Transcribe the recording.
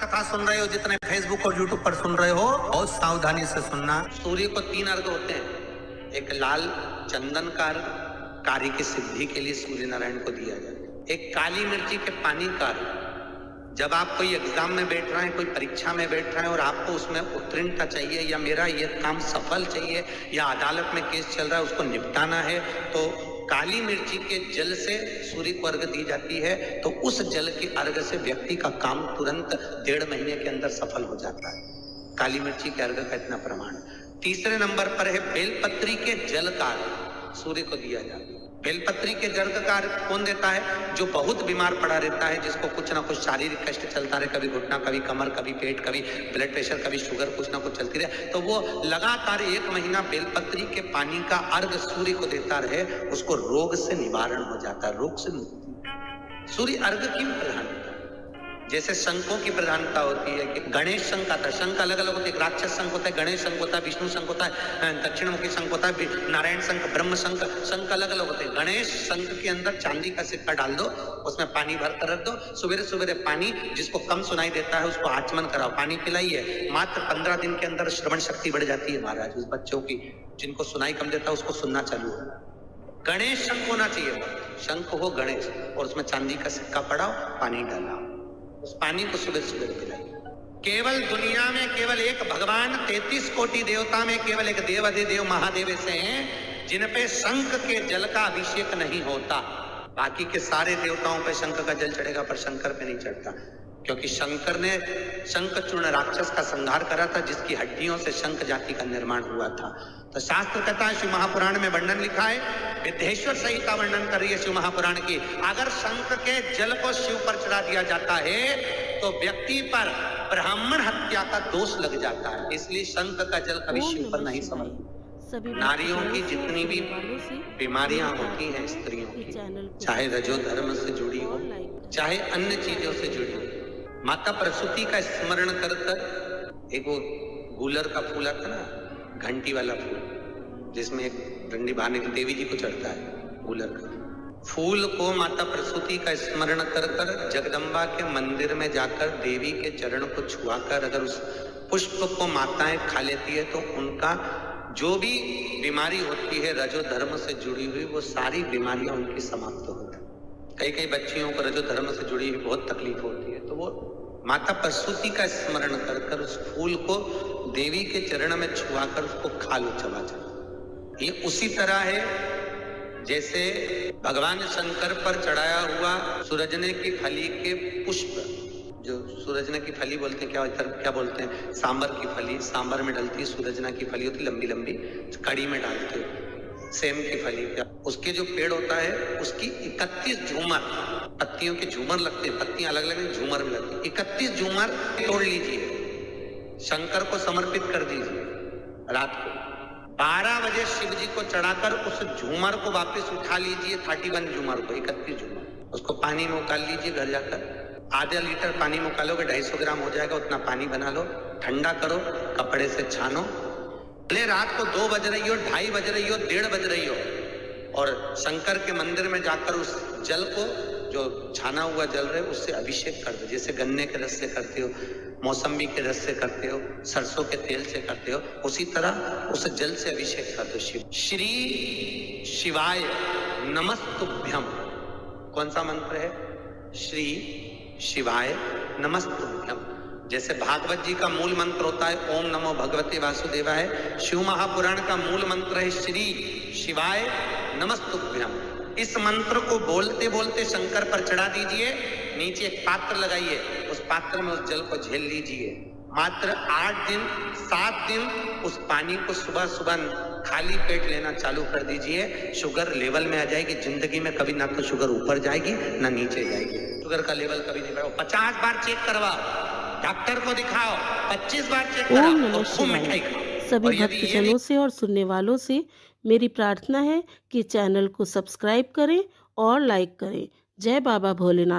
कथा सुन रहे हो, जितने फेसबुक और यूट्यूब पर सुन रहे हो, बहुत सावधानी से सुनना। सूर्य को 3 अर्घ होते हैं। एक लाल चंदन का अर्घ कार्य की सिद्धि के लिए सूर्य नारायण को दिया जाता है। एक काली मिर्ची के पानी का अर्घ, जब आप कोई एग्जाम में बैठ रहे हैं, कोई परीक्षा में बैठ रहे हैं और आपको उसमें उत्तीर्णता चाहिए, या मेरा ये काम सफल चाहिए, या अदालत में केस चल रहा है उसको निपटाना है, तो काली मिर्ची के जल से सूर्य को अर्घ दी जाती है। तो उस जल के अर्घ से व्यक्ति का काम तुरंत 1.5 महीने के अंदर सफल हो जाता है। काली मिर्ची के अर्घ का इतना प्रमाण। तीसरे नंबर पर है बेलपत्री के जल का अर्घ, सूर्य को दिया जाता है। बेलपत्री के जल का अर्घ कौन देता है? जो बहुत बीमार पड़ा रहता है, जिसको कुछ ना कुछ शारीरिक कष्ट चलता रहे, कभी घुटना, कभी कमर, कभी पेट, कभी ब्लड प्रेशर, कभी शुगर, कुछ ना कुछ चलती रहे, तो वो लगातार 1 महीना बेलपत्री के पानी का अर्घ सूर्य को देता रहे, उसको रोग से निवारण हो जाता है, रोग से मुक्ति। सूर्य अर्घ क्यों प्रधान? जैसे शंखों की प्रधानता होती है कि गणेश शंख आता है, शंख अलग अलग होते हैं, राक्षस शंख होता है, गणेश शंख होता है, विष्णु शंख होता है, दक्षिणमुखी शंख होता है, नारायण शंख, ब्रह्म शंख, शंख अलग अलग होते हैं। गणेश शंख के अंदर चांदी का सिक्का डाल दो, उसमें पानी भर कर रख दो, सवेरे सवेरे पानी, जिसको कम सुनाई देता है उसको आचमन कराओ, पानी पिलाइए, मात्र 15 दिन के अंदर श्रवण शक्ति बढ़ जाती है महाराज। उस बच्चों की जिनको सुनाई कम देता है उसको सुनना चालू हो। गणेश शंख होना चाहिए, शंख हो गणेश, और उसमें चांदी का सिक्का पड़ाओ, पानी डालाओ, उस पानी को सुबह सुबह पिलाइए। केवल दुनिया में केवल एक भगवान 33 कोटि देवता में केवल एक देव महादेव ऐसे हैं जिन पे शंख के जल का अभिषेक नहीं होता। बाकी के सारे देवताओं पे शंख का जल चढ़ेगा, पर शंकर पे नहीं चढ़ता, क्योंकि शंकर ने शंखचूर्ण राक्षस का संहार करा था, जिसकी हड्डियों से शंख जाति का निर्माण हुआ था। तो शास्त्र कहता है, शिव महापुराण में वर्णन लिखा है, विद्येश्वर संहिता वर्णन कर रही है शिव महापुराण की, अगर शंख के जल को शिव पर चढ़ा दिया जाता है तो व्यक्ति पर ब्राह्मण हत्या का दोष लग जाता है। इसलिए शंख का जल कभी शिव पर नहीं समर्पित। नारियों की जितनी भी बीमारियां होती हैं स्त्रियों की, चाहे रजो धर्म से जुड़ी हो, चाहे अन्य चीजों से जुड़ी हो, माता प्रसूति का स्मरण कर कर, एक वो गूलर का फूल आता ना, घंटी वाला फूल, जिसमें एक डंडी बांधने की देवी जी को चढ़ता है, गूलर का फूल को माता प्रसूति का स्मरण कर कर जगदम्बा के मंदिर में जाकर देवी के चरण को छुआकर अगर उस पुष्प को माताएं खा लेती है तो उनका जो भी बीमारी होती है रजो धर्म से जुड़ी हुई, वो सारी बीमारियां उनकी समाप्त होती है। कई कई बच्चियों को रजो धर्म से जुड़ी हुई बहुत तकलीफ होती है, तो वो माता प्रसूति का स्मरण कर कर उस फूल को देवी के चरण में छुआकर उसको खा लो, चबा चबा। ये उसी तरह है जैसे भगवान शंकर पर चढ़ाया हुआ सूरजने की फली के पुष्प, जो सूरजना की फली बोलते हैं, क्या बोलते हैं, सांबर की फली, सांबर में डलती है, सूरजना की फली होती लंबी लंबी, कड़ी में डालते हो, सेम की फली, उसके जो पेड़ होता है उसकी 31 झूमर, पत्तियों के झूमर लगते हैं, पत्तियां अलग अलग झूमर में लगती है, 31 झूमर तोड़ लीजिए, शंकर को समर्पित कर दीजिए। रात को 12 बजे शिव जी को चढ़ाकर उस झूमर को वापस उठा लीजिए, 31 झूमर को, 31 झूमर, उसको पानी में उकाल लीजिए। घर जाकर आधा लीटर पानी में उकालोगे, 250 ग्राम हो जाएगा, उतना पानी बना लो, ठंडा करो, कपड़े से छानो, भले रात को 2 बज रही हो, 2:30 बज रही हो, 1:30 बज रही हो, और शंकर के मंदिर में जाकर उस जल को, जो छाना हुआ जल रहे, उससे अभिषेक कर दो। जैसे गन्ने के रस से करते हो, मौसम्बी के रस से करते हो, सरसों के तेल से करते हो, उसी तरह उस जल से अभिषेक कर दो। शिव श्री शिवाय नमस्तुभ्यम, कौन सा मंत्र है? श्री शिवाय नमस्तुभ्यम। जैसे भागवत जी का मूल मंत्र होता है ओम नमो भगवते वासुदेवाय, शिव महापुराण का मूल मंत्र है श्री शिवाय नमस्तुभ्यम। इस मंत्र को बोलते बोलते शंकर पर चढ़ा दीजिए, नीचे एक पात्र लगाइए, उस पात्र में उस जल को झेल लीजिए। मात्र 8 दिन 7 दिन उस पानी को सुबह सुबह खाली पेट लेना चालू कर दीजिए, शुगर लेवल में आ जाएगी। जिंदगी में कभी ना तो शुगर ऊपर जाएगी ना नीचे जाएगी, शुगर का लेवल कभी नहीं बढ़ेगा। 50 बार चेक करवाओ, डॉक्टर को दिखाओ, 25 बार चेक कराओ, तो खूब मिठाई खाओ। सभी भक्तजनों से और सुनने वालों से मेरी प्रार्थना है कि चैनल को सब्सक्राइब करें और लाइक करें। जय बाबा भोलेनाथ।